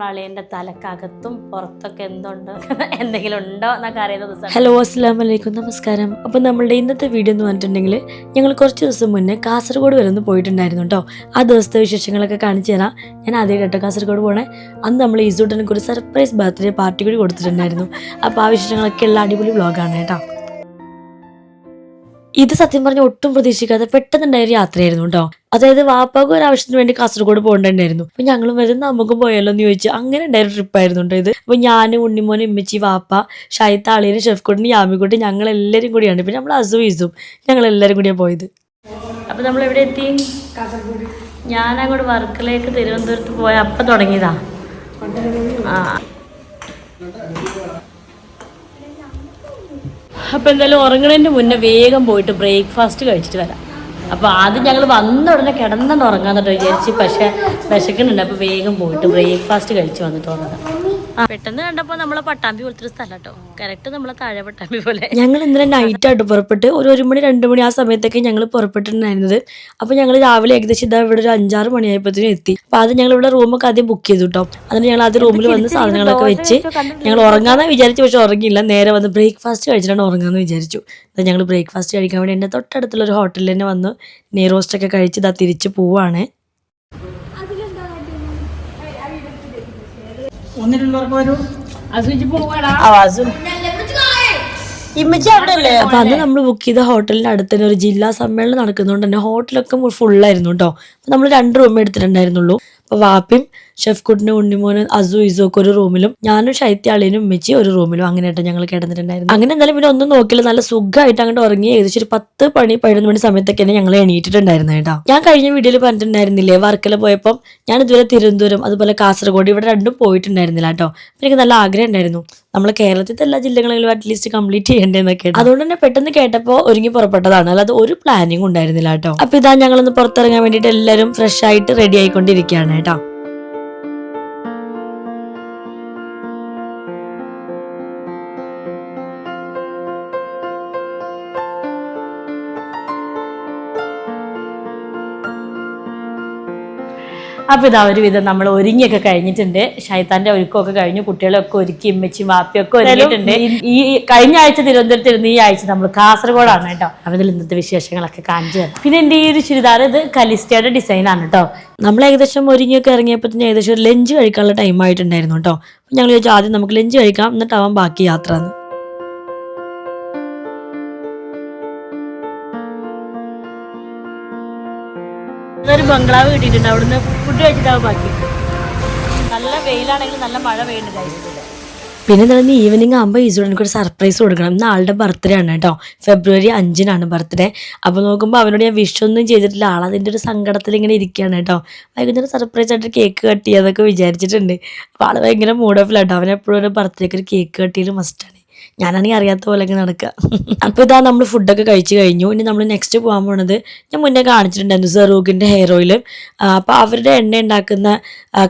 അളിയന്റെ തലക്കകത്തും പുറത്തൊക്കെ എന്തുണ്ടോ എന്തെങ്കിലും ഉണ്ടോ എന്നൊക്കെ അറിയുന്ന ദിവസം. ഹലോ, അസ്സലാമു അലൈക്കും, നമസ്കാരം. അപ്പോൾ നമ്മളുടെ ഇന്നത്തെ വീഡിയോ എന്ന് പറഞ്ഞിട്ടുണ്ടെങ്കിൽ ഞങ്ങൾ കുറച്ച് ദിവസം മുന്നേ കാസർഗോഡ് വരെ ഒന്ന് പോയിട്ടുണ്ടായിരുന്നു കേട്ടോ. ആ ദിവസത്തെ വിശേഷങ്ങളൊക്കെ കാണിച്ചു തരാം. ഞാൻ ആദ്യമായിട്ട് കാസർഗോഡ് പോണേ. അന്ന് നമ്മൾ ഈസൂട്ടനൊക്കെ ഒരു സർപ്രൈസ് ബർത്ത്ഡേ പാർട്ടി കൂടി കൊടുത്തിട്ടുണ്ടായിരുന്നു. അപ്പോൾ ആ വിശേഷങ്ങളൊക്കെ ഉള്ള അടിപൊളി വ്ളോഗാണ് കേട്ടോ. ഇത് സത്യം പറഞ്ഞ ഒട്ടും പ്രതീക്ഷിക്കാതെ പെട്ടെന്നുണ്ടായ ഒരു യാത്രയായിരുന്നു കേട്ടോ. അതായത് വാപ്പാക്ക് ഒരു ആവശ്യത്തിന് വേണ്ടി കാസർഗോഡ് പോകേണ്ടായിരുന്നു. അപ്പൊ ഞങ്ങളും വരും നമുക്കും പോയാലോ എന്ന് ചോദിച്ചു. അങ്ങനെ ഉണ്ടായൊരു ട്രിപ്പായിരുന്നു കേട്ടോ ഇത്. അപ്പൊ ഞാനും ഉണ്ണിമോനും ഇമ്മച്ചി വാപ്പ ഷൈത്ത അളിയനും ഷെഫ്കുട്ടിനും യാമിക്കുട്ടി ഞങ്ങൾ എല്ലാവരും കൂടിയാണ്. പിന്നെ നമ്മൾ അസും ഇസും ഞങ്ങൾ എല്ലാവരും കൂടിയാണ് പോയത്. അപ്പൊ നമ്മൾ എവിടെ എത്തി? കാസർഗോഡ്. ഞാൻ അങ്ങോട്ട് വർക്കലേക്ക് തിരുവനന്തപുരത്ത് പോയ അപ്പം തുടങ്ങിയതാ. അപ്പോൾ എന്തായാലും ഉറങ്ങണതിൻ്റെ മുന്നേ വേഗം പോയിട്ട് ബ്രേക്ക്ഫാസ്റ്റ് കഴിച്ചിട്ട് വരാം. അപ്പോൾ ആദ്യം ഞങ്ങൾ വന്ന ഉടനെ കിടന്നു ഉറങ്ങാന്നിട്ട് വിചാരിച്ച്, പക്ഷേ വിശക്കുന്നുണ്ട്. അപ്പോൾ വേഗം പോയിട്ട് ബ്രേക്ക്ഫാസ്റ്റ് കഴിച്ച് വന്നിട്ട് വന്നതാണ്. പെട്ടെന്ന് കണ്ടപ്പോൾ നമ്മളെ പട്ടാമ്പി പോലത്തെ സ്ഥലം കേട്ടോ. കറക്റ്റ് നമ്മളെ താഴെ പട്ടാമ്പി പോലെ. ഞങ്ങൾ ഇന്നലെ നൈറ്റായിട്ട് പുറപ്പെട്ട് ഒരു മണി 2 മണി ആ സമയത്തൊക്കെ ഞങ്ങൾ പുറപ്പെട്ടിട്ടുണ്ടായിരുന്നത്. അപ്പോൾ ഞങ്ങൾ രാവിലെ ഏകദേശം ഇതാ ഇവിടെ ഒരു 5-6 മണിയായപ്പോഴത്തേനും എത്തി. അപ്പോൾ ആദ്യം ഞങ്ങൾ ഇവിടെ റൂമൊക്കെ ആദ്യം ബുക്ക് ചെയ്തു കേട്ടോ. അതിന് ഞങ്ങൾ ആദ്യം റൂമിൽ വന്ന് സാധനങ്ങളൊക്കെ വെച്ച് ഞങ്ങൾ ഉറങ്ങാമെന്ന് വിചാരിച്ചു. പക്ഷെ ഉറങ്ങിയില്ല. നേരെ വന്ന് ബ്രേക്ക്ഫാസ്റ്റ് കഴിച്ചിട്ടാണ് ഉറങ്ങാമെന്ന് വിചാരിച്ചു. അത് ഞങ്ങൾ ബ്രേക്ക്ഫാസ്റ്റ് കഴിക്കാൻ വേണ്ടി എൻ്റെ തൊട്ടടുത്തുള്ള ഒരു ഹോട്ടലിൽ തന്നെ വന്ന് നെയ് റോസ്റ്റൊക്കെ കഴിച്ച് ഇതാ തിരിച്ച് പോവാണ്. അപ്പൊ അന്ന് നമ്മൾ ബുക്ക് ചെയ്ത ഹോട്ടലിന്റെ അടുത്ത് തന്നെ ഒരു ജില്ലാ സമ്മേളനം നടക്കുന്നതുകൊണ്ട് തന്നെ ഹോട്ടലൊക്കെ ഫുള്ളായിരുന്നു കേട്ടോ. അപ്പൊ നമ്മൾ 2 റൂം എടുത്തിട്ടുണ്ടായിരുന്നുള്ളൂ. അപ്പൊ വാപ്പിയും ഷെഫ്കുട്ടിനും ഉണ്ണിമോനും അസു ഇസു ഒക്കെ ഒരു റൂമിലും ഞാനും ശൈത്യാളിനും ഉമ്മച്ചി ഒരു റൂമിലും അങ്ങനെയായിട്ട് ഞങ്ങൾ കിടന്നിട്ടുണ്ടായിരുന്നു. അങ്ങനെ എന്തായാലും പിന്നെ ഒന്നും നോക്കില്ല, നല്ല സുഖമായിട്ട് അങ്ങോട്ട് ഉറങ്ങി. ഏകദേശം ഒരു 10-11 മണി സമയത്തൊക്കെ തന്നെ ഞങ്ങൾ എണീറ്റിട്ടുണ്ടായിരുന്നു കേട്ടോ. ഞാൻ കഴിഞ്ഞ വീഡിയോയിൽ പറഞ്ഞിട്ടുണ്ടായിരുന്നില്ലേ, വർക്കല പോയപ്പോൾ ഞാൻ ഇതുവരെ തിരുവനന്തപുരം അതുപോലെ കാസർഗോഡ് ഇവിടെ രണ്ടും പോയിട്ടുണ്ടായിരുന്നില്ല കേട്ടോ. എനിക്ക് നല്ല ആഗ്രഹം ഉണ്ടായിരുന്നു നമ്മളെ കേരളത്തിലെ എല്ലാ ജില്ലകളിലും അറ്റ്ലീസ്റ്റ് കംപ്ലീറ്റ് ചെയ്യേണ്ടതെന്നൊക്കെ. അതുകൊണ്ട് തന്നെ പെട്ടെന്ന് കേട്ടപ്പോൾ ഒരുങ്ങി പുറപ്പെട്ടതാണ്, അല്ലാതെ ഒരു പ്ലാനിങ് ഉണ്ടായിരുന്നില്ല കേട്ടോ. അപ്പൊ ഇതാ ഞങ്ങളൊന്ന് പുറത്തിറങ്ങാൻ വേണ്ടിയിട്ട് എല്ലാവരും ഫ്രഷ് ആയിട്ട് റെഡി ആയിക്കൊണ്ടിരിക്കുകയാണ് കേട്ടോ. അപ്പോൾ ഇതാ ഒരുവിധം നമ്മൾ ഒരുങ്ങിയൊക്കെ കഴിഞ്ഞിട്ടുണ്ട്. ഷൈത്താന്റെ ഒരുക്കമൊക്കെ കഴിഞ്ഞു. കുട്ടികളൊക്കെ ഒരുക്കി ഇമ്മച്ചിയും വാപ്പിയൊക്കെ ഒരുങ്ങിയിട്ടുണ്ട്. ഈ കഴിഞ്ഞ ആഴ്ച തിരുവനന്തപുരത്തിരുന്ന് ഈ ആഴ്ച നമ്മൾ കാസർഗോഡാണ് കേട്ടോ. അപ്പോൾ ഇതിൽ ഇന്നത്തെ വിശേഷങ്ങളൊക്കെ കാണിച്ചു തരാം. പിന്നെ എൻ്റെ ഈ ഒരു ചുരിദാർ ഇത് കലിസ്റ്റയുടെ ഡിസൈനാണ് കേട്ടോ. നമ്മൾ ഏകദേശം ഒരുങ്ങിയൊക്കെ ഇറങ്ങിയപ്പോൾ തന്നെ ഏകദേശം ഒരു ലഞ്ച് കഴിക്കാനുള്ള ടൈം ആയിട്ടുണ്ടായിരുന്നു കേട്ടോ. അപ്പം ഞങ്ങൾ ചോദിച്ചാൽ ആദ്യം നമുക്ക് ലഞ്ച് കഴിക്കാം, എന്നിട്ടാവാം ബാക്കി യാത്ര എന്ന്. ഒരു ബംഗ്ലാവ് കിട്ടിയിട്ടുണ്ട്. അവിടുന്ന് ഫുഡ് കഴിച്ചിട്ടാവും ബാക്കി. നല്ല വെയിലാണെങ്കിലും നല്ല മഴ പെയ്യുന്നുണ്ട്. പിന്നെ എന്തായാലും ഈവനിങ് ആകുമ്പോൾ ഈസോടെ ഒരു സർപ്രൈസ് കൊടുക്കണം. ഇന്ന് ആളുടെ ബർത്ത്ഡേ ആണ് കേട്ടോ. ഫെബ്രുവരി 5-നാണ് ബർത്ത്ഡേ. അപ്പോൾ നോക്കുമ്പോൾ അവനോട് ഞാൻ വിഷ് ഒന്നും ചെയ്തിട്ടില്ല. ആളതിൻ്റെ ഒരു സങ്കടത്തിൽ ഇങ്ങനെ ഇരിക്കുകയാണ് കേട്ടോ. വൈകുന്നേരം സർപ്രൈസ് ആയിട്ട് കേക്ക് കട്ട് ചെയ്യാന്നൊക്കെ വിചാരിച്ചിട്ടുണ്ട്. അപ്പോൾ ആൾ ഭയങ്കര മൂഡ് ഓഫിലാട്ടോ. അവനെപ്പോഴും ഒരു ബർത്ത്ഡേക്ക് ഒരു കേക്ക് കട്ട് ചെയ്യൽ മസ്റ്റാണ്. ഞാനാണെങ്കിൽ അറിയാത്ത പോലെയൊക്കെ നടക്കുക. അപ്പോൾ ഇതാ നമ്മൾ ഫുഡൊക്കെ കഴിച്ച് കഴിഞ്ഞു. ഇനി നമ്മൾ നെക്സ്റ്റ് പോകാൻ പോണത് ഞാൻ മുന്നേ കാണിച്ചിട്ടുണ്ടായിരുന്നു, സെറൂഖിൻ്റെ ഹെയർ ഓയിലും. അപ്പോൾ അവരുടെ എണ്ണ ഉണ്ടാക്കുന്ന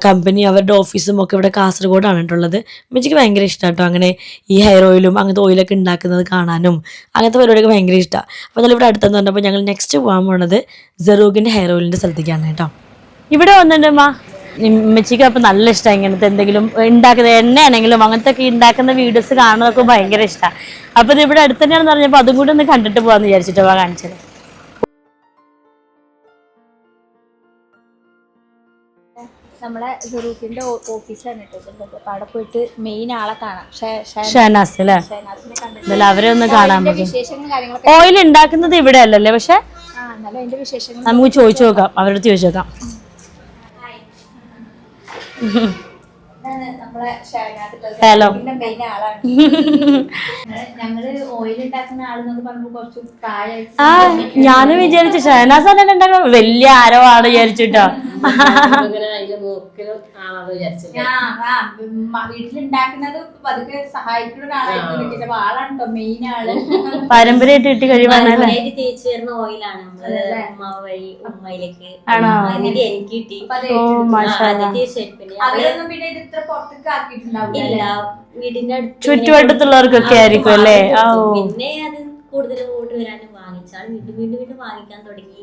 കമ്പനി അവരുടെ ഓഫീസും ഒക്കെ ഇവിടെ കാസർഗോഡാണ് കേട്ടുള്ളത്. എനിക്ക് ഭയങ്കര ഇഷ്ടമാണ് കേട്ടോ അങ്ങനെ ഈ ഹെയർ ഓയിലും അങ്ങനത്തെ ഓയിലൊക്കെ ഉണ്ടാക്കുന്നത് കാണാനും അങ്ങനത്തെ പരിപാടിയൊക്കെ ഭയങ്കര ഇഷ്ടമാണ്. അപ്പോൾ എന്നാലും ഇവിടെ അടുത്തെന്ന് പറഞ്ഞപ്പോൾ ഞങ്ങൾ നെക്സ്റ്റ് പോകാൻ പോണത് സെറൂഖിൻ്റെ ഹെയർ ഓയിലിൻ്റെ സ്ഥലത്തേക്കാണ് കേട്ടോ. ഇവിടെ വന്നിട്ടുണ്ടമ്മ ഉമ്മച്ചിക്ക് അപ്പം നല്ല ഇഷ്ടമാണ് ഇങ്ങനത്തെ എന്തെങ്കിലും ഉണ്ടാക്കുന്ന എണ്ണയാണെങ്കിലും അങ്ങനത്തെ ഒക്കെ ഉണ്ടാക്കുന്ന വീഡിയോസ് കാണുന്നതൊക്കെ ഭയങ്കര ഇഷ്ടമാണ്. അപ്പോൾ ഇത് ഇവിടെ അടുത്ത് തന്നെയാണെന്ന് പറഞ്ഞപ്പോൾ അതും കൂടി ഒന്ന് കണ്ടിട്ട് പോകാമെന്ന് വിചാരിച്ചിട്ടാ കാണിച്ചത്. നമ്മളെ സെറൂഖിന്റെ ഓഫീസാണ് കേട്ടോ. അവിടെ പോയിട്ട് മെയിൻ ആളെ കാണാം, ഷഹനാസ് അല്ലേ. എന്തായാലും അവരെ ഒന്ന് കാണാൻ പറ്റും. ഓയിൽ ഉണ്ടാക്കുന്നത് ഇവിടെ അല്ലല്ലേ, പക്ഷെ നമുക്ക് ചോദിച്ചു നോക്കാം, അവരുടെ അടുത്ത് ചോദിച്ചു നോക്കാം. ഹലോ, ഞാനും വിചാരിച്ചു ഷഹനാസ് തന്നെ ഉണ്ടാക്കണം, വലിയ ആരോ ആണ് വിചാരിച്ചിട്ടോ. പാരമ്പര്യമായിട്ട് കിട്ടി കഴിവാണല്ലേ. ആണോ? ചുറ്റുവട്ടത്തുള്ളവർക്കൊക്കെ ആയിരിക്കും അല്ലേ. പിന്നെ അത് കൂടുതൽ ഓർഡർ വരാനും വാങ്ങിച്ചാൽ വീണ്ടും വാങ്ങിക്കാൻ തുടങ്ങി.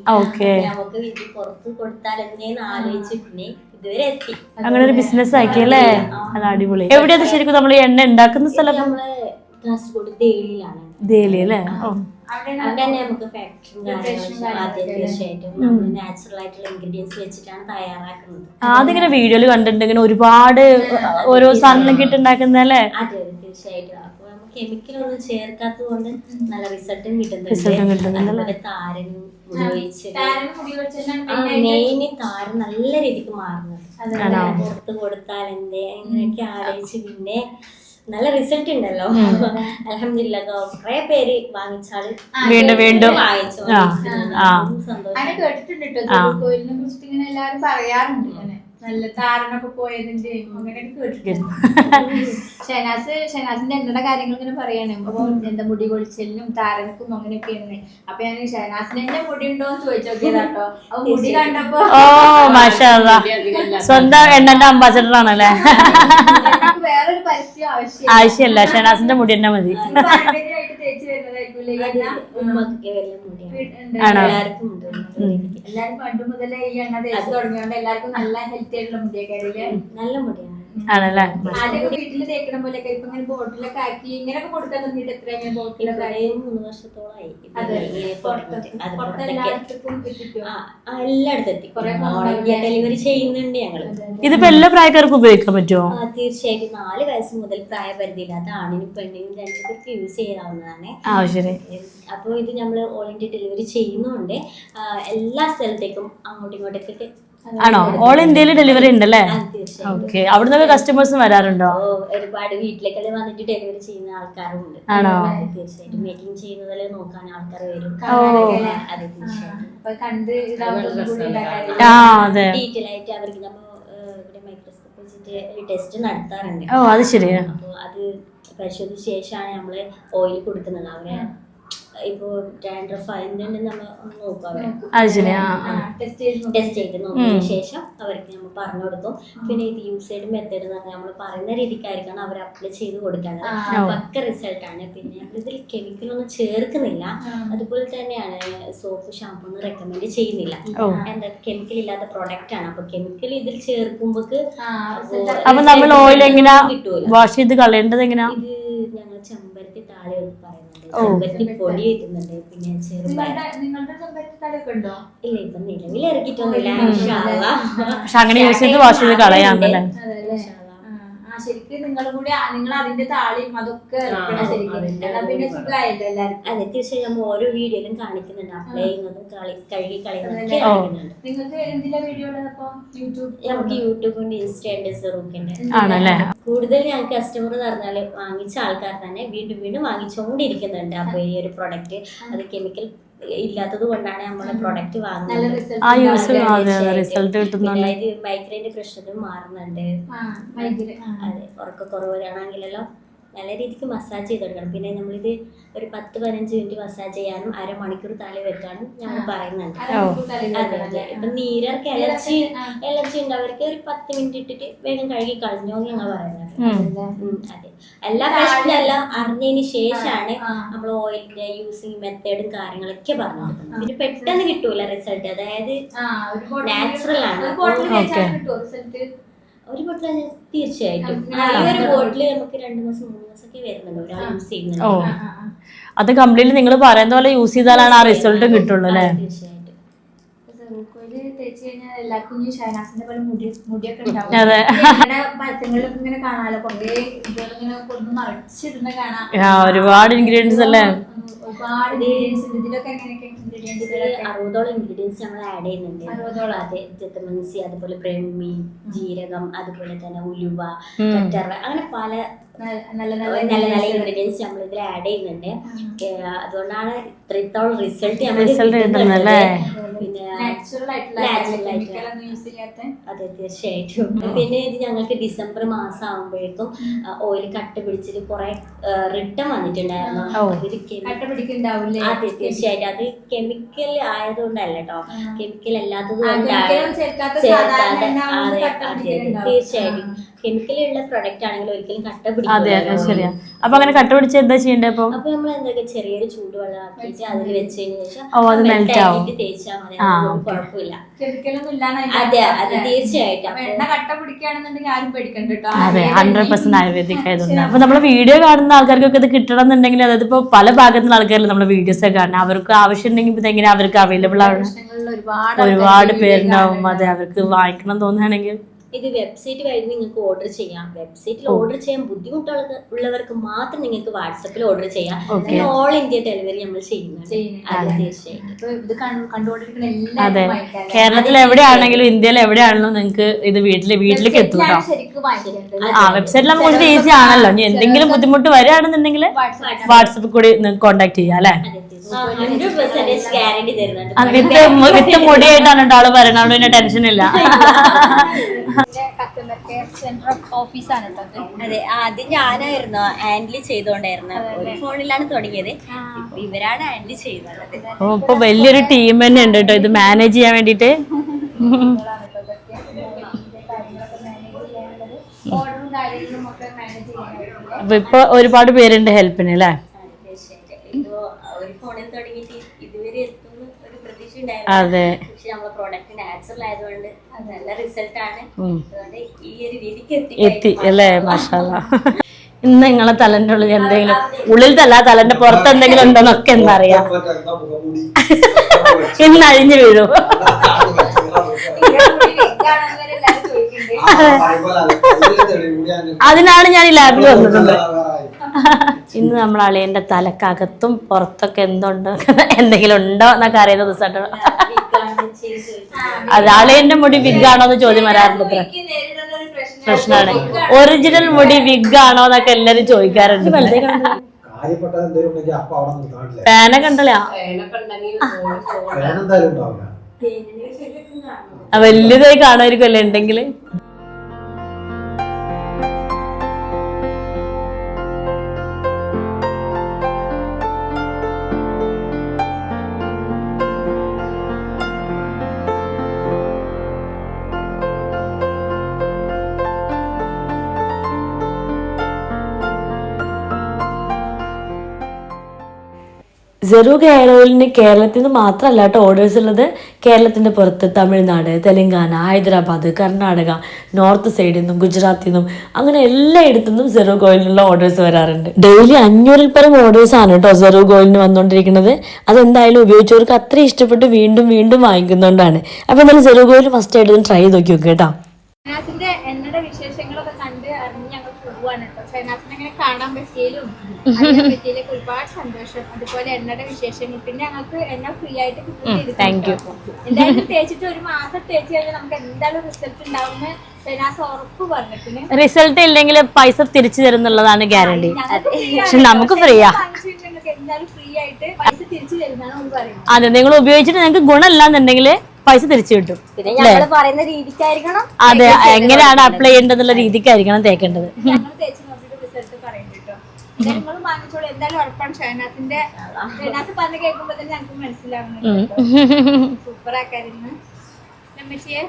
നമുക്ക് വീട്ടിൽ പുറത്ത് കൊടുത്താൽ എങ്ങനെയെന്ന് ആലോചിച്ച് പിന്നെ ഇതുവരെ എത്തി. അങ്ങനെ ഒരു ബിസിനസ് ആക്കി അല്ലേ? അത് അടിപൊളി. എവിടെയാണ് ശരിക്കും നമ്മൾ എണ്ണ ഉണ്ടാക്കുന്ന സ്ഥലം? നമ്മള് കാസർഗോഡ് ദേളിയിലാണ്. ദേലി അല്ലേ? അവിടെ തന്നെ നമുക്ക് ഫാക്ടറിയും ആദ്യം തീർച്ചയായിട്ടും നമ്മൾ നാച്ചുറൽ ആയിട്ടുള്ള ഇൻഗ്രീഡിയൻസ് വെച്ചിട്ടാണ് തയ്യാറാക്കുന്നത്. അതിങ്ങനെ വീഡിയോയിൽ കണ്ടിട്ടുണ്ട്, ഇങ്ങനെ ഒരുപാട് ഓരോ സാധനം കിട്ടുണ്ടാക്കുന്നല്ലേ? അതെ തീർച്ചയായിട്ടും. അപ്പൊ നമുക്ക് കെമിക്കൽ ഒന്നും ചേർക്കാത്തത് കൊണ്ട് നല്ല റിസൾട്ടും കിട്ടുന്നുണ്ട്. താരനും മെയിന് താരൻ നല്ല രീതിക്ക് മാറുന്നത് പുറത്ത് കൊടുത്താൽ എന്തേ അങ്ങനെയൊക്കെ ആലോചിച്ച് പിന്നെ നല്ല റിസൾട്ട് ഉണ്ടല്ലോ. അൽഹംദുലില്ലാഹ് കുറെ പേര് വാങ്ങിച്ചാല് വീണ്ടും വീണ്ടും വാങ്ങിച്ചു. അങ്ങനെ കേട്ടിട്ടുണ്ട് കേട്ടോ, കോയിലിനെ കുറിച്ചിട്ട് ഇങ്ങനെ എല്ലാരും പറയാറുണ്ട്. ഇങ്ങനെ നല്ല താരനൊക്കെ പോയതിന്റെ അങ്ങനെയൊക്കെ കേട്ടിട്ടുണ്ട്. ഷെനാസിന്റെ എണ്ണയുടെ കാര്യങ്ങൾ ഇങ്ങനെ പറയാണ്. എന്താ മുടി കൊഴിച്ചലിനും താരനക്കും അങ്ങനെയൊക്കെയാണ്. അപ്പൊ ഞാൻ ഷെനാസിന് എന്നെ മുടി ഉണ്ടോന്ന് ചോദിച്ചു നോക്കിയതാട്ടോ. അപ്പൊ മുടി കണ്ടപ്പോ മാഷാ അല്ലാഹ് സ്വന്തം എണ്ണന്റെ അംബാസഡർ ആണല്ലേ? വേറൊരു പരസ്യം ആവശ്യമില്ല, ഷെനാസിന്റെ മുടി തന്നെ മതി. പാരമ്പര്യമായിട്ട് തേച്ച് വരുന്നതായിരിക്കും. എല്ലാവർക്കും ഉണ്ട്. എല്ലാരും പണ്ട് മുതലേ ഈ എണ്ണ തേച്ച് തുടങ്ങിയോണ്ട് എല്ലാവർക്കും നല്ല ഹെൽത്തി ആയിട്ടുള്ള മുടിയൊക്കെ നല്ല മുടിയാണ് ആണല്ലേ? ആദ്യമൊക്കെ വീട്ടില് തേക്കണ പോലെയൊക്കെ ഇപ്പൊ ഇങ്ങനെ ബോട്ടിലൊക്കെ ആക്കി ഇങ്ങനെയൊക്കെ കൊടുക്കാൻ തുടങ്ങിയിട്ട് എത്രയാണ് ബോട്ടിലൊക്കെ ആയി? 3 വർഷത്തോളായി. എല്ലായിടത്തും എത്തിക്കോ? എല്ലായിടത്തും എത്തി. ഡെലിവറി ചെയ്യുന്നുണ്ട് ഞങ്ങള്. ഇതിപ്പോ എല്ലാ പ്രായക്കാർക്കും ഉപയോഗിക്കാൻ പറ്റുമോ? തീർച്ചയായിട്ടും 4 വയസ്സ് മുതൽ പ്രായപരിധിയില്ലാത്ത ആണിനും പെണ്ണിനും 2 പേർക്ക് യൂസ് ചെയ്യാവുന്നതാണ്. ശരി. അപ്പോൾ ഇത് നമ്മൾ ഓൾ ഇന്ത്യ ഡെലിവറി ചെയ്യുന്നുണ്ട്. എല്ലാ സ്ഥലത്തേക്കും അങ്ങോട്ടും ഇങ്ങോട്ടേക്കൊക്കെ. ആണോ? ഓൾ ഇന്ത്യയിൽ ഡെലിവറി ഉണ്ടല്ലേ? ഓക്കെ. അവിടെ നിന്നൊക്കെ കസ്റ്റമേഴ്സും വരാറുണ്ടോ? ഒരുപാട് വീട്ടിലേക്കല്ലേ വന്നിട്ട് ഡെലിവറി ചെയ്യുന്ന ആൾക്കാരുണ്ട്. ആണോ? തീർച്ചയായിട്ടും മേക്കിംഗ് ചെയ്യുന്നതല്ലേ നോക്കാൻ ആൾക്കാർ വരും. അതെ തീർച്ചയായിട്ടും. ഡീറ്റെയിൽ ആയിട്ട് അവർക്ക് നമ്മൾ ഇവിടെ മൈക്രോസ്കോപ്പ് വെച്ചിട്ട് ടെസ്റ്റ് നടത്താറുണ്ട്. അത് ശരിയാ. അപ്പോൾ അത് പരിശോധിച്ച ശേഷമാണ് നമ്മൾ ഓയിൽ കൊടുക്കുന്നത്. അവരെ ഇപ്പൊ ഡാൻഡ്രഫ് അതിന്റെ നമ്മൾ നോക്കാം. ടെസ്റ്റ് ചെയ്ത് നോക്കിയതിനു ശേഷം അവർക്ക് നമ്മൾ പറഞ്ഞു കൊടുക്കും. പിന്നെ ഇത് യൂസേഡ് മെത്തേഡ് എന്ന് പറഞ്ഞാൽ നമ്മൾ പറയുന്ന രീതിക്കായിരിക്കണം അവർ അപ്ലൈ ചെയ്ത് കൊടുക്കേണ്ടത്. പക്ക റിസൾട്ട് ആണ്. പിന്നെ ഇതിൽ കെമിക്കൽ ഒന്നും ചേർക്കുന്നില്ല. അതുപോലെ തന്നെയാണ് സോപ്പ് ഷാമ്പൂ ഒന്നും റെക്കമെൻഡ് ചെയ്യുന്നില്ല. എന്താ കെമിക്കൽ ഇല്ലാത്ത പ്രൊഡക്റ്റ് ആണ്. അപ്പൊ കെമിക്കൽ ഇതിൽ ചേർക്കുമ്പോ അപ്പൊ നമ്മൾ ഓയിൽ എങ്ങനെയാ വാഷ് ചെയ്ത് കളയേണ്ടത്? എങ്ങനെയാ? ഇത് ഞങ്ങൾ ചെമ്പരത്തി താളി പറയുന്നുണ്ട്, ചെമ്പരത്തി പൊടി ഇടുന്നുണ്ട്, പിന്നെ ചെറുപയർ. ഇല്ല ഇപ്പൊ നിലവിൽ ഇറക്കിയിട്ടൊന്നുമില്ല. പക്ഷെ അങ്ങനെ യൂസ് ചെയ്ത് വാഷ് ചെയ്ത് കളയാന്നല്ലേ? ശരിക്കും നിങ്ങളും കൂടി നിങ്ങൾ അതിന്റെ താളിയും അതൊക്കെ പിന്നെ സുഖമായല്ലോ എല്ലാവർക്കും. അതെ തീർച്ചയായും നമ്മൾ ഓരോ വീഡിയോയിലും കാണിക്കുന്നുണ്ട് അപ്ലൈ ചെയ്യുന്നതും കഴുകി കളയുന്നതും. നിങ്ങൾക്ക് എന്തിന്റെ വീഡിയോ ഉള്ളതപ്പോ? നമുക്ക് യൂട്യൂബുണ്ട്, ഇൻസ്റ്റ ഉണ്ട്, സെറൂക്കിന്റെ. ആണല്ലേ? കൂടുതൽ ഞങ്ങൾക്ക് കസ്റ്റമർ എന്ന് പറഞ്ഞാല് വാങ്ങിച്ച ആൾക്കാർ തന്നെ വീണ്ടും വീണ്ടും വാങ്ങിച്ചുകൊണ്ടിരിക്കുന്നുണ്ട്. അപ്പൊ ഈ ഒരു പ്രൊഡക്റ്റ് അത് കെമിക്കൽ ഇല്ലാത്തത് കൊണ്ടാണ് നമ്മുടെ പ്രൊഡക്റ്റ് വാങ്ങുന്നത്. മൈഗ്രൈന്റെ പ്രശ്നത്തിൽ മാറുന്നുണ്ട്. അതെ ഉറക്കക്കുറവാണെങ്കിലല്ലോ നല്ല രീതിക്ക് മസാജ് ചെയ്ത് കൊടുക്കണം. പിന്നെ നമ്മളിത് ഒരു 10-15 മിനിറ്റ് മസാജ് ചെയ്യാനും 1/2 മണിക്കൂർ തല വെക്കാനും ഞങ്ങൾ പറയുന്നുണ്ട്. അതെ ഇപ്പൊ നീരർക്ക് അലർജി ഉണ്ടവർക്ക് ഒരു 10 മിനിറ്റ് ഇട്ടിട്ട് വേഗം കഴുകി കളഞ്ഞോ ഞങ്ങൾ പറയുന്നത്. അതെ എല്ലാ പ്രശ്നമല്ല അറിഞ്ഞതിന് ശേഷമാണ് നമ്മൾ ഓയിലിന്റെ യൂസിങ് മെത്തേഡും കാര്യങ്ങളൊക്കെ പറഞ്ഞു കൊടുക്കുന്നത്. പിന്നെ പെട്ടെന്ന് കിട്ടൂല റിസൾട്ട്. അതായത് നാച്ചുറൽ ആണ്. ഒരു ബോട്ടിൽ തീർച്ചയായിട്ടും ഈ ഒരു ബോട്ടില് നമുക്ക് 2 മാസം 3 മാസമൊക്കെ വരുന്നുണ്ട് ഒരാൾ യൂസ് ചെയ്യുന്നുണ്ട്. അത് കംപ്ലീറ്റ് നിങ്ങൾ പറയുന്ന പോലെ യൂസ് ചെയ്താലാണ് ആ റിസൾട്ടും കിട്ടുള്ളൂ അല്ലേ? തീർച്ചയായിട്ടും. തേച്ച് കഴിഞ്ഞാൽ എല്ലാവർക്കും ഈ ഷൈനാസിന്റെ പോലെ മുടിയൊക്കെ ഉണ്ടാവും. പരസ്യങ്ങളിലൊക്കെ ഇങ്ങനെ കാണാലോ കുറേ ഇങ്ങനെ കൊണ്ട് മറിച്ചിരുന്ന കാണാം. ഒരുപാട് ഇൻഗ്രീഡിയൻസ് അല്ലേ? ഒരുപാട് ഇൻഗ്രീഡിയൻസ്. ഇതിലൊക്കെ എങ്ങനെയൊക്കെ ഇൻഗ്രീഡിയൻസ്? 60ഓളം ഇൻഗ്രീഡിയൻസ് നമ്മൾ ആഡ് ചെയ്യുന്നുണ്ട്. 60ഓളം. അതെ ജെത്തമൻസി, അതുപോലെ ബ്രഹ്മി, ജീരകം, അതുപോലെ തന്നെ ഉലുവ, കറ്റർവ, അങ്ങനെ പല നല്ല നല്ല ഇൻഗ്രീഡിയൻസ് നമ്മൾ ഇതിൽ ആഡ് ചെയ്യുന്നുണ്ട്. അതുകൊണ്ടാണ് ഇത്രത്തോളം റിസൾട്ട് നമ്മൾ കിട്ടുന്നത്. പിന്നെ അതെ തീർച്ചയായിട്ടും. പിന്നെ ഇത് ഞങ്ങൾക്ക് ഡിസംബർ മാസം ആകുമ്പോഴേക്കും ഓയിൽ കട്ട പിടിച്ചിട്ട് കുറെ റിട്ടേൺ വന്നിട്ടുണ്ടായിരുന്നു. അതെ തീർച്ചയായിട്ടും. അത് കെമിക്കൽ ആയതുകൊണ്ടല്ല കേട്ടോ, കെമിക്കൽ അല്ലാത്തത് കൊണ്ടാണ് ചേർക്കാതെ. അതെ തീർച്ചയായിട്ടും കെമിക്കലുള്ള പ്രൊഡക്റ്റ് ആണെങ്കിൽ ഒരിക്കലും കട്ട അതെ പിടിക്കില്ല. ശരിയാ. അപ്പൊ അങ്ങനെ കട്ട പിടിച്ച് എന്താ ചെയ്യണ്ടേ? അപ്പൊ നമ്മൾ എന്തൊക്കെ ചെറിയൊരു ചൂടുവെള്ളം ആക്കിയിട്ട് അതിൽ വെച്ചതിന് ശേഷം അത് മെൽറ്റ് ആവും. തേച്ചാൽ മതി, കുഴപ്പമില്ല. അതെ അതെ തീർച്ചയായിട്ടും. എണ്ണ കട്ട പിടിക്കുകയാണെന്നുണ്ടെങ്കിൽ ആരും പേടിക്കണ്ട കേട്ടോ. അതെ 100% ആയുർവേദിക് ആയതുകൊണ്ട്. അപ്പൊ നമ്മളെ വീഡിയോ കാണുന്ന ആൾക്കാർക്കൊക്കെ ഇത് കിട്ടണം എന്നുണ്ടെങ്കിൽ, അതായത് ഇപ്പൊ പല ഭാഗത്തുള്ള ആൾക്കാരിൽ നമ്മുടെ വീഡിയോസ് ഒക്കെ കാണുന്നത്, അവർക്ക് ആവശ്യം ഉണ്ടെങ്കിൽ ഇത് എങ്ങനെ അവർക്ക് അവൈലബിൾ ആണ്? ഒരുപാട് പേരുണ്ടാവും. അതെ, അവർക്ക് വാങ്ങിക്കണം തോന്നുകയാണെങ്കിൽ ഇത് വെബ്സൈറ്റ് വഴി നിങ്ങൾക്ക് ഓർഡർ ചെയ്യാം. വെബ്സൈറ്റിൽ ഓർഡർ ചെയ്യാൻ ബുദ്ധിമുട്ടുള്ളവർക്ക് മാത്രം നിങ്ങൾക്ക് വാട്സപ്പിൽ ഓർഡർ ചെയ്യാം. ഓൾ ഇന്ത്യ ഡെലിവറി നമ്മൾ ചെയ്യുന്നുണ്ട്. അതെ, കേരളത്തിൽ എവിടെയാണെങ്കിലും ഇന്ത്യയിൽ എവിടെയാണെങ്കിലും നിങ്ങൾക്ക് ഇത് വീട്ടിലേക്ക് എത്തും കേട്ടോ. വെബ്സൈറ്റിൽ നമുക്ക് കുറച്ച് ഈസി ആണല്ലോ. ഇനി എന്തെങ്കിലും ബുദ്ധിമുട്ട് വരികയാണെന്നുണ്ടെങ്കിൽ വാട്സപ്പിൽ കൂടി കോൺടാക്ട് ചെയ്യാം അല്ലെ. 100% ഗ്യാരണ്ടി തരുന്നുണ്ട്. വിത്ത് മുടിയായിട്ടാണ് കേട്ടോ ആള് പറയണത്, പിന്നെ ടെൻഷൻ ഇല്ല. കസ്റ്റമർ കെയർ സെന്റർ ഓഫീസാണ് കേട്ടോ. അതെ, ആദ്യം ഞാനായിരുന്നു ഹാൻഡിൽ ചെയ്തോണ്ടായിരുന്നത്. ഒരു ഫോണിലാണ് തുടങ്ങിയത്, ഇപ്പൊ ഇവരാണ് ഹാൻഡിൽ ചെയ്യുന്നത്. ഇപ്പൊ വലിയൊരു ടീം തന്നെ ഉണ്ട് കേട്ടോ ഇത് മാനേജ് ചെയ്യാൻ വേണ്ടിട്ട്. ഓർഡറും കാര്യങ്ങളും ഒക്കെ മാനേജ് ചെയ്യാൻ അപ്പൊ ഇപ്പൊ ഒരുപാട് പേരുണ്ട് ഹെൽപ്പിന് അല്ലേ. ഒരു ഫോണിൽ തുടങ്ങിയിട്ട് ഇതുവരെ എത്തുന്ന ഒരു പ്രതീക്ഷ അതെ, ഉണ്ടായിരുന്നു. പക്ഷെ നമ്മളെ പ്രോഡക്റ്റ് നാച്ചുറൽ ആയതുകൊണ്ട് നല്ല റിസൾട്ട് ആണ്. അതുകൊണ്ട് ഈ ഒരു രീതിക്ക് എത്തി അല്ലേ. മാഷാഅല്ലാ. ഇന്ന് നിങ്ങളെ തലന്റെ ഉള്ളിൽ എന്തെങ്കിലും, ഉള്ളിലത്തല്ല തലന്റെ പുറത്ത് എന്തെങ്കിലും ഉണ്ടോന്നൊക്കെ എന്താ അറിയാ, ഇന്ന് അഴിഞ്ഞു വീഴും. അതിനാണ് ഞാൻ ഈ ലാബിൽ വന്നിട്ടുണ്ട്. ഇന്ന് നമ്മൾ അളിയന്റെ തലക്കകത്തും പുറത്തൊക്കെ എന്തുണ്ടോ എന്തെങ്കിലും ഉണ്ടോ എന്നൊക്കെ അറിയുന്ന ദിവസമായിട്ടോ. അത് അളിയന്റെ മുടി വിഗ് ആണോ എന്ന് ചോദ്യം വരാറുണ്ട്. പ്രശ്നമാണ്. ഒറിജിനൽ മുടി വിഗ് ആണോ എന്നൊക്കെ എല്ലാരും ചോദിക്കാറുണ്ട്. പേന കണ്ടല്ലോ, വലിയതായി കാണുമായിരിക്കുമല്ലേ ഉണ്ടെങ്കിൽ. സെറൂഗ് ഹെയർ ഓയിലിന് കേരളത്തിൽ നിന്ന് മാത്രമല്ല കേട്ടോ ഓർഡേഴ്സ് ഉള്ളത്. കേരളത്തിൻ്റെ പുറത്ത് തമിഴ്നാട്, തെലങ്കാന, ഹൈദരാബാദ്, കർണാടക, നോർത്ത് സൈഡിൽ നിന്നും ഗുജറാത്തിൽ നിന്നും അങ്ങനെ എല്ലായിടത്തു നിന്നും സെറൂഗ് ഓയിലിനുള്ള ഓർഡേഴ്സ് വരാറുണ്ട്. ഡെയിലി 500-ൽ പരം ഓർഡേഴ്സ് ആണ് കേട്ടോ സെറൂഗ് ഓയിലിന് വന്നുകൊണ്ടിരിക്കുന്നത്. അതെന്തായാലും ഉപയോഗിച്ചവർക്ക് അത്ര ഇഷ്ടപ്പെട്ട് വീണ്ടും വീണ്ടും വാങ്ങിക്കുന്നതുകൊണ്ടാണ്. അപ്പോൾ എന്തായാലും സെറൂഗ് ഓയിൽ മസ്റ്റ് ആയിട്ട് ട്രൈ ചെയ്ത് നോക്കി നോക്കുക കേട്ടോ. ഷൈനാസിന്റെ എണ്ണയുടെ വിശേഷങ്ങളൊക്കെ കണ്ട് അറിഞ്ഞ് ഞങ്ങൾ പോവാണ് കേട്ടോ. ഷൈനാസിനെ അങ്ങനെ കാണാൻ പറ്റിയാലും അറിയാൻ പറ്റിയാലൊക്കെ ഒരുപാട് സന്തോഷം. അതുപോലെ എണ്ണയുടെ വിശേഷങ്ങൾ പിന്നെ ഞങ്ങൾക്ക് എണ്ണ ഫ്രീ ആയിട്ട് എന്തായാലും തേച്ചിട്ട് ഒരു മാസം തേച്ച് കഴിഞ്ഞാൽ നമുക്ക് എന്തായാലും റിസൾട്ട് ഉണ്ടാവുന്ന ഷൈനാസ് ഉറപ്പ് പറഞ്ഞിട്ടുണ്ട്. റിസൾട്ട് ഇല്ലെങ്കിൽ പൈസ തിരിച്ചു തരുന്നുള്ളതാണ് ഗ്യാരണ്ടി. പക്ഷെ നമുക്ക് ഫ്രീയാ, എന്തായാലും ഫ്രീ ആയിട്ട് പൈസ തിരിച്ചു തരുന്നതാണ് പറയുന്നത്. അതെ, നിങ്ങൾ ഉപയോഗിച്ചിട്ട് നിങ്ങൾക്ക് ഗുണമില്ലാന്നുണ്ടെങ്കിൽ പൈസ തിരിച്ചു കിട്ടും. പറയുന്ന രീതിക്കായിരിക്കണം. അതെ, എങ്ങനെയാണ് അപ്ലൈ ചെയ്യേണ്ടതെന്നുള്ള രീതിക്കായിരിക്കണം തേക്കേണ്ടത്. ഞങ്ങൾ തേച്ച് നോക്കിയിട്ട് റിസൾട്ട് പറയുന്നുണ്ട് കേട്ടോ. നിങ്ങൾ വാങ്ങിച്ചോളൂ, എന്തായാലും ഉറപ്പാണ്. ഷൈനാസ് പറഞ്ഞ് കേൾക്കുമ്പോ തന്നെ ഞങ്ങൾക്ക് മനസ്സിലാവുന്നുണ്ട്. സൂപ്പർ ആക്കാരുന്ന് നമ്മച്ചിയെ.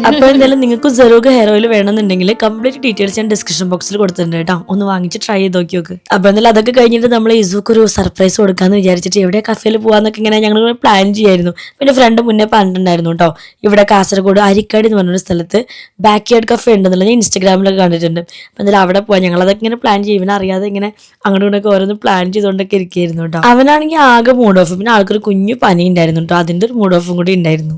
അപ്പോൾ എന്തായാലും നിങ്ങൾക്ക് സെറൂഗ് ഹെയർ ഓയിൽ വേണമെന്നുണ്ടെങ്കിൽ കംപ്ലീറ്റ് ഡീറ്റെയിൽസ് ഞാൻ ഡിസ്ക്രിപ്ഷൻ ബോക്സിൽ കൊടുത്തിട്ടുണ്ട് കേട്ടോ. ഒന്ന് വാങ്ങിച്ച് ട്രൈ ചെയ്ത് നോക്കി നോക്ക്. അപ്പോൾ എന്തായാലും അതൊക്കെ കഴിഞ്ഞിട്ട് നമ്മൾ ഇസുക്ക് ഒരു സർപ്രൈസ് കൊടുക്കാമെന്ന് വിചാരിച്ചിട്ട് എവിടെ കഫേയിൽ പോകാമെന്നൊക്കെ ഇങ്ങനെ ഞങ്ങൾ പ്ലാൻ ചെയ്യായിരുന്നു. പിന്നെ ഫ്രണ്ട് മുന്നേ പറഞ്ഞിട്ടുണ്ടായിരുന്നു കേട്ടോ, ഇവിടെ കാസർഗോഡ് അരിക്കാടി എന്ന് പറഞ്ഞൊരു സ്ഥലത്ത് ബാക്ക് യാർഡ് കഫേ ഉണ്ടെന്നുള്ളത് ഞാൻ ഇൻസ്റ്റാഗ്രാമിലൊക്കെ കണ്ടിട്ടുണ്ട്. അപ്പോൾ എന്തായാലും അവിടെ പോകാം. ഞങ്ങളതൊക്കെ ഇങ്ങനെ പ്ലാൻ ചെയ്യും, ഇവനെ അറിയാതെ ഇങ്ങനെ അങ്ങോട്ടും ഇങ്ങോട്ടൊക്കെ ഓരോന്ന് പ്ലാൻ ചെയ്തുകൊണ്ടൊക്കെ ഇരിക്കുകയായിരുന്നു കേട്ടോ. അവനാണെങ്കിൽ ആകെ മൂഡ് ഓഫ്, പിന്നെ ആൾക്കൊരു കുഞ്ഞു പനി ഉണ്ടായിരുന്നു കേട്ടോ, അതിൻ്റെ ഒരു മൂഡ് ഓഫും കൂടി ഉണ്ടായിരുന്നു.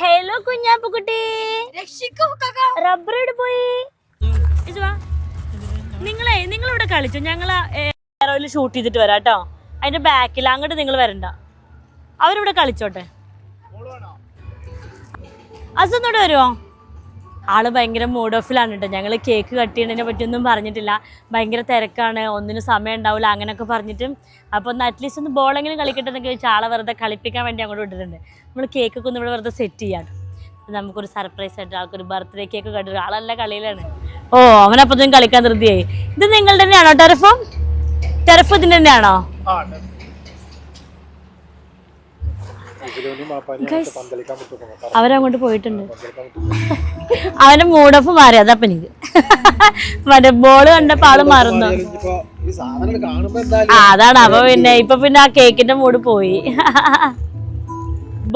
ഹലോ കുഞ്ഞാപ്പുകുട്ടി, റബ്ബറോട് പോയി. നിങ്ങളിവിടെ കളിച്ചു, ഞങ്ങൾ ഹെയർ ഓയിൽ ഷൂട്ട് ചെയ്തിട്ട് വരാം കേട്ടോ. അതിന്റെ ബാക്കിൽ അങ്ങോട്ട് നിങ്ങൾ വരണ്ട, അവരിവിടെ കളിച്ചോട്ടെ. അതൊന്നോട് വരുമോ? ആള് ഭയങ്കര മൂഡ് ഓഫിലാണ് കേട്ടോ. ഞങ്ങൾ കേക്ക് കട്ട് ചെയ്യുന്നതിനെ പറ്റിയൊന്നും പറഞ്ഞിട്ടില്ല, ഭയങ്കര തിരക്കാണ്, ഒന്നിനും സമയം ഉണ്ടാവില്ല അങ്ങനെയൊക്കെ പറഞ്ഞിട്ടും. അപ്പോൾ ഒന്ന് അറ്റ്ലീസ്റ്റ് ഒന്ന് ബോളെങ്കിലും കളിക്കട്ടെ എന്നൊക്കെ ചോദിച്ചാൽ ആളെ വെറുതെ കളിപ്പിക്കാൻ വേണ്ടി അങ്ങോട്ട് വിട്ടിട്ടുണ്ട്. നമ്മൾ കേക്കൊക്കെ ഒന്ന് ഇവിടെ വെറുതെ സെറ്റ് ചെയ്യാം. നമുക്കൊരു സർപ്രൈസ് ആയിട്ട് ആൾക്കൊരു ബർത്ത്ഡേ കേക്ക് കണ്ടു. ആളല്ല കളിയിലാണ്. ഓ അവനപ്പത്തേക്കും കളിക്കാൻ ധൃതിയായി. ഇത് നിങ്ങളുടെ തന്നെയാണോ ടെറഫ്? ടെറഫ് ഇതിന്റെ തന്നെയാണോ? അവരങ്ങോട്ട് പോയിട്ടുണ്ട്. അവന്റെ മൂഡ് ഓഫ് മാറി. അതപ്പൊ എനിക്ക് മറ്റേ ബോള് കണ്ടപ്പോ ആള് മറന്നു. അതാണ്. അപ്പൊ പിന്നെ ഇപ്പൊ പിന്നെ ആ കേക്കിന്റെ മൂഡ് പോയി.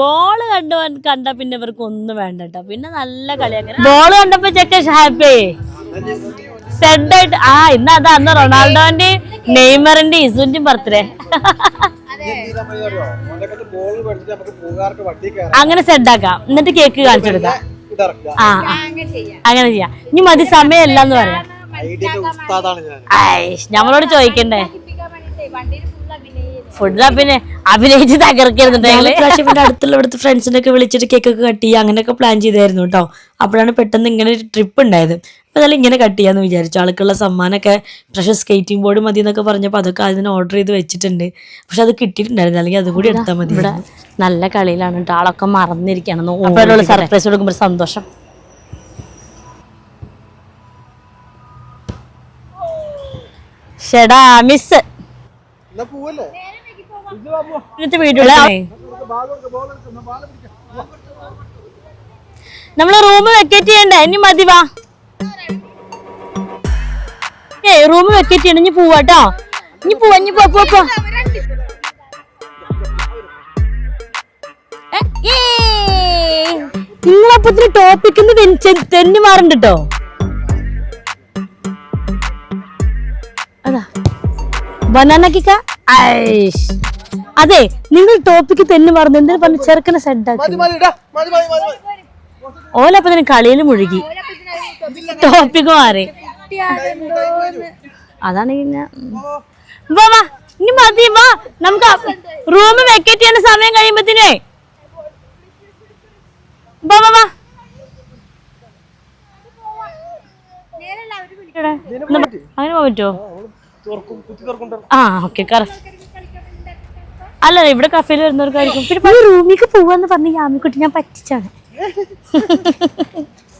ബോള് കണ്ട പിന്നെ ഇവർക്ക് ഒന്നും വേണ്ട കേട്ടോ. പിന്നെ നല്ല കളിയാക്കാൻ ബോള് കണ്ടപ്പോ ചെക്ക ഹാപ്പി സെഡായിട്ട്. ഇന്ന് അതാ അന്ന് റൊണാൾഡോന്റെ നെയ്മറിന്റെ ഇസുന്റെയും ബർത്ത്ഡേ. അങ്ങനെ സെഡാക്കാം. എന്നിട്ട് കേക്ക് കാണിച്ചു കൊടുക്കാം. അങ്ങനെ ചെയ്യാം. ഇനി മതി സമയമില്ലെന്ന് പറയാം. ഞമ്മളോട് ചോദിക്കണ്ടേ? ഫുഡ് പിന്നെ അഭിനയിച്ച് തകർക്കരുന്നുണ്ട്. അടുത്തുള്ള ഇവിടുത്തെ ഫ്രണ്ട്സിനെ ഒക്കെ വിളിച്ചിട്ട് കേക്ക് ഒക്കെ കട്ട് ചെയ്യുക അങ്ങനെയൊക്കെ പ്ലാൻ ചെയ്തായിരുന്നു കേട്ടോ. അപ്പോഴാണ് പെട്ടെന്ന് ഇങ്ങനെ ഒരു ട്രിപ്പ് ഉണ്ടായത്. അപ്പൊ അതെല്ലാം ഇങ്ങനെ കട്ട് ചെയ്യാന്ന് വിചാരിച്ചു. ആൾക്കുള്ള സമ്മാനമൊക്കെ പ്രഷർ സ്കേറ്റിംഗ് ബോർഡ് മതി എന്നൊക്കെ പറഞ്ഞപ്പോൾ അതൊക്കെ അതിന് ഓർഡർ ചെയ്ത് വെച്ചിട്ടുണ്ട്. പക്ഷെ അത് കിട്ടിയിട്ടുണ്ടായിരുന്നു. അല്ലെങ്കിൽ അതും കൂടി എടുത്താൽ മതി. ഇവിടെ നല്ല കളിയിലാണ് കേട്ടോ. ആളൊക്കെ മറന്നിരിക്കണം. അപ്പോഴുള്ള സർപ്രൈസ് കൊടുക്കുമ്പോൾ സന്തോഷം. ഷെടാ മിസ് നമ്മള് റൂം വെക്കേറ്റ് ചെയ്യണ്ടേ? ഇനി മതി. വാ റൂം വെക്കേറ്റ് ചെയ്യണം. ഇനി പോവാട്ടോ. ഇനി പോവാ. ഇനി പോ. നിങ്ങളപ്പത്തിന് ടോപ്പിക്ക് തെന്നി മാറണ്ട് കേട്ടോ. അതാ ബനാന കേക്ക. അതെ നിങ്ങൾ ടോപ്പിക്ക് തെന്നി മാറുന്നു. എന്തിനു പറഞ്ഞു ചെറുക്കനെ സെഡാക്കി. ഓലപ്പത്തിന് കളിയിൽ മുഴുകി. ടോപ്പിക്ക് മാറി. അതാണ് പിന്നെ വാ ഇനി മതി. വാ നമുക്ക് റൂം വെക്കേറ്റ് ചെയ്യുന്ന സമയം കഴിയുമ്പത്തിനേ വാ. അങ്ങനെ പോകാൻ പറ്റുമോ? ഓക്കെ. അല്ല ഇവിടെ കഫേയിൽ വരുന്നവർക്കായിരിക്കും. പിന്നെ റൂമിലേക്ക് പോവാന്ന് പറഞ്ഞ യാമിക്കുട്ടി ഞാൻ പറ്റിച്ചാണ്.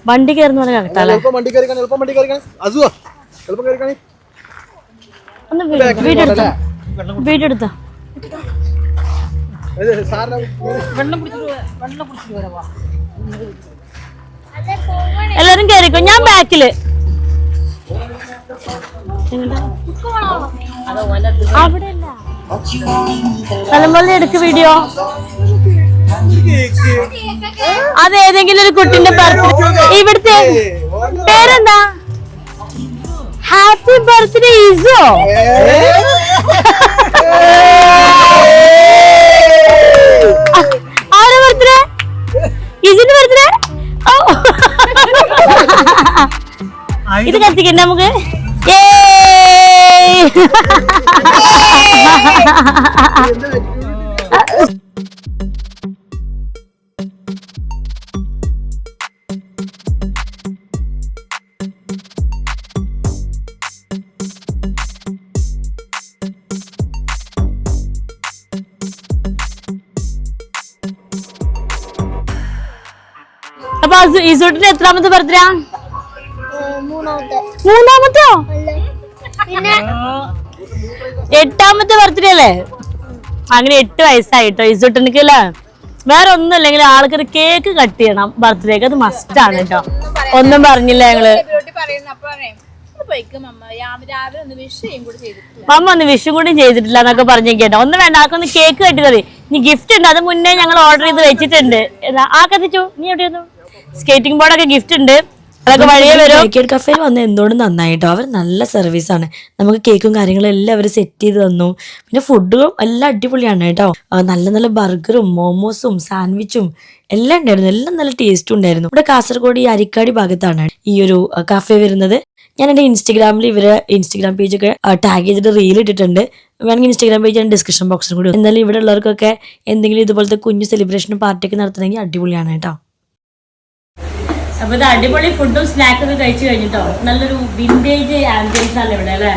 വണ്ടി കയറുന്ന പോലെ കറക്റ്റല്ലേ? ഒന്ന് വീഡിയോ എടുത്തോ. എല്ലാരും കയറിക്കോ. ഞാൻ ബാക്കില്. അവിടെയല്ല തലമുറ എടുക്ക് വീഡിയോ. അതേതെങ്കിലും ഒരു കുട്ടിന്റെ ബർത്ത്ഡേ. ഇവിടുത്തെ പേരെന്താ? Happy birthday Eeso. ആരുടെ ബർത്ത്ഡേ? ഈസിന്റെ ബർത്ത്ഡേ. ഇത് കത്തിക്കണ്ട നമുക്ക്. അപ്പൊ ഈസൂട്ടിന്റെ എത്രാമത്തെ ബർത്ത്ഡേ? മൂന്നാമത്തോ? 8ാമത്തെ ബർത്ത്ഡേ അല്ലേ? അങ്ങനെ 8 വയസ്സായിട്ടോ ഈസൂട്ടനിക്ക് അല്ലേ? വേറെ ഒന്നും ഇല്ലെങ്കിൽ ആൾക്കൊരു കേക്ക് കട്ട് ചെയ്യണം ബർത്ത്ഡേക്ക്. അത് മസ്റ്റ് ആണ് കേട്ടോ. ഒന്നും പറഞ്ഞില്ല ഞങ്ങള്. മമ്മ ഒന്ന് വിഷും കൂടി ചെയ്തിട്ടില്ല എന്നൊക്കെ പറഞ്ഞു കേട്ടോ. ഒന്നും വേണ്ട, ആൾക്കൊന്ന് കേക്ക് കട്ടി തറി. ഇനി ഗിഫ്റ്റ് ഉണ്ട്. അത് മുന്നേ ഞങ്ങൾ ഓർഡർ ചെയ്ത് വെച്ചിട്ടുണ്ട്. ആ കത്തിച്ചു. നീ എവിടെയായിരുന്നു? സ്കേറ്റിംഗ് ബോർഡൊക്കെ ഗിഫ്റ്റ് ഉണ്ട്. അതൊക്കെ വഴിയെ വരും. കേക്ക് കഫേയിൽ വന്ന് എന്തുകൊണ്ട് നന്നായിട്ടോ. അവർ നല്ല സർവീസാണ്. നമുക്ക് കേക്കും കാര്യങ്ങളും എല്ലാം അവർ സെറ്റ് ചെയ്ത് തന്നു. പിന്നെ ഫുഡും എല്ലാം അടിപൊളിയാണ് കേട്ടോ. നല്ല നല്ല ബർഗറും മോമോസും സാൻഡ്വിച്ചും എല്ലാം ഉണ്ടായിരുന്നു. എല്ലാം നല്ല ടേസ്റ്റും ഉണ്ടായിരുന്നു. ഇവിടെ കാസർഗോഡ് ഈ അരിക്കാടി ഭാഗത്താണ് ഈ ഒരു കഫേ വരുന്നത്. ഞാൻ എൻ്റെ ഇൻസ്റ്റഗ്രാമിൽ ഇവരെ ഇൻസ്റ്റഗ്രാം പേജൊക്കെ ടാഗ് ചെയ്തിട്ട് റീൽ ഇട്ടിട്ടുണ്ട്. വേണമെങ്കിൽ ഇൻസ്റ്റഗ്രാം പേജ് ഞാൻ ഡിസ്ക്രിപ്ഷൻ ബോക്സിൽ കൂടി. എന്നാലും ഇവിടെ ഉള്ളവർക്കൊക്കെ എന്തെങ്കിലും ഇതുപോലത്തെ കുഞ്ഞു സെലിബ്രേഷനും പാർട്ടിയൊക്കെ നടത്തണമെങ്കിൽ അടിപൊളിയാണ് കേട്ടോ. അപ്പൊ ഇത് അടിപൊളി ഫുഡും സ്നാക്കൊക്കെ കഴിച്ചു കഴിഞ്ഞിട്ടോ. നല്ലൊരു വിന്റേജ് ആംബിയൻസ് ആണ് ഇവിടെ അല്ലേ?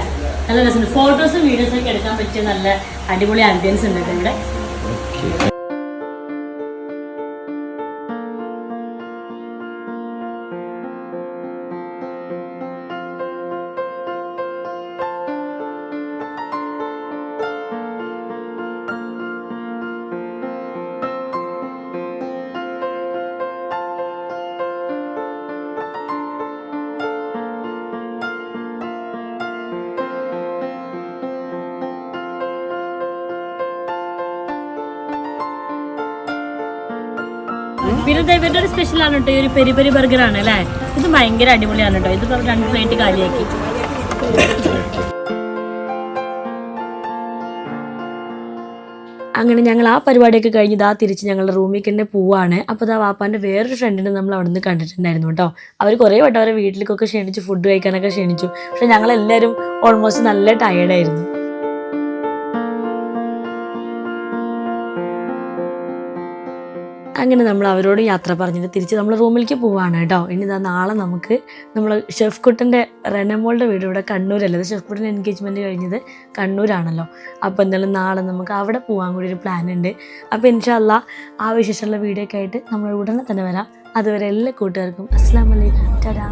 നല്ല രസമുണ്ട്. ഫോട്ടോസും വീഡിയോസും ഒക്കെ എടുക്കാൻ പറ്റിയ നല്ല അടിപൊളി ആംബിയൻസ് ഉണ്ട് ഇവിടെ. പിന്നെ ഇവരുടെ ഒരു സ്പെഷ്യലാണ് കേട്ടോ, ഈ ഒരു പെരി പെരി ബർഗർ ആണ് അല്ലേ. ഇത് ഭയങ്കര അടിപൊളിയാണ് കേട്ടോ. ഇത് 2 പ്ലേറ്റ് കാലിയാക്കി. അങ്ങനെ ഞങ്ങൾ ആ പരിപാടിയൊക്കെ കഴിഞ്ഞ് തിരിച്ച് ഞങ്ങളുടെ റൂമിലേക്ക് തന്നെ പോവാണ്. അപ്പോൾ വാപ്പാൻ്റെ വേറൊരു ഫ്രണ്ടിനെ നമ്മൾ അവിടെ നിന്ന് കണ്ടിട്ടുണ്ടായിരുന്നു കേട്ടോ. അവർ കുറേ വട്ടം അവരെ വീട്ടിലേക്കൊക്കെ ക്ഷണിച്ചു, ഫുഡ് കഴിക്കാനൊക്കെ ക്ഷണിച്ചു. പക്ഷെ ഞങ്ങളെല്ലാവരും ഓൾമോസ്റ്റ് നല്ല ടയേർഡായിരുന്നു. അങ്ങനെ നമ്മൾ അവരോട് യാത്ര പറഞ്ഞിട്ട് തിരിച്ച് നമ്മൾ റൂമിലേക്ക് പോവാണ് കേട്ടോ. ഇനി നാളെ നമുക്ക് നമ്മൾ ഷെഫ് കുട്ടൻ്റെ റെനമോളുടെ വീട് ഇവിടെ കണ്ണൂരല്ലത്. ഷെഫ് കുട്ടൻ്റെ എൻഗേജ്മെൻറ്റ് കഴിഞ്ഞത് കണ്ണൂരാണല്ലോ. അപ്പോൾ എന്തായാലും നാളെ നമുക്ക് അവിടെ പോകാൻ കൂടി ഒരു പ്ലാൻ ഉണ്ട്. അപ്പോൾ ഇൻഷാ അല്ലാ ആ വിശേഷമുള്ള വീഡിയോ ഒക്കെ ആയിട്ട് നമ്മൾ ഉടനെ തന്നെ വരാം. അതുവരെ എല്ലാ കൂട്ടുകാർക്കും അസ്സലാമു അലൈക്കും, ടാറ്റാ.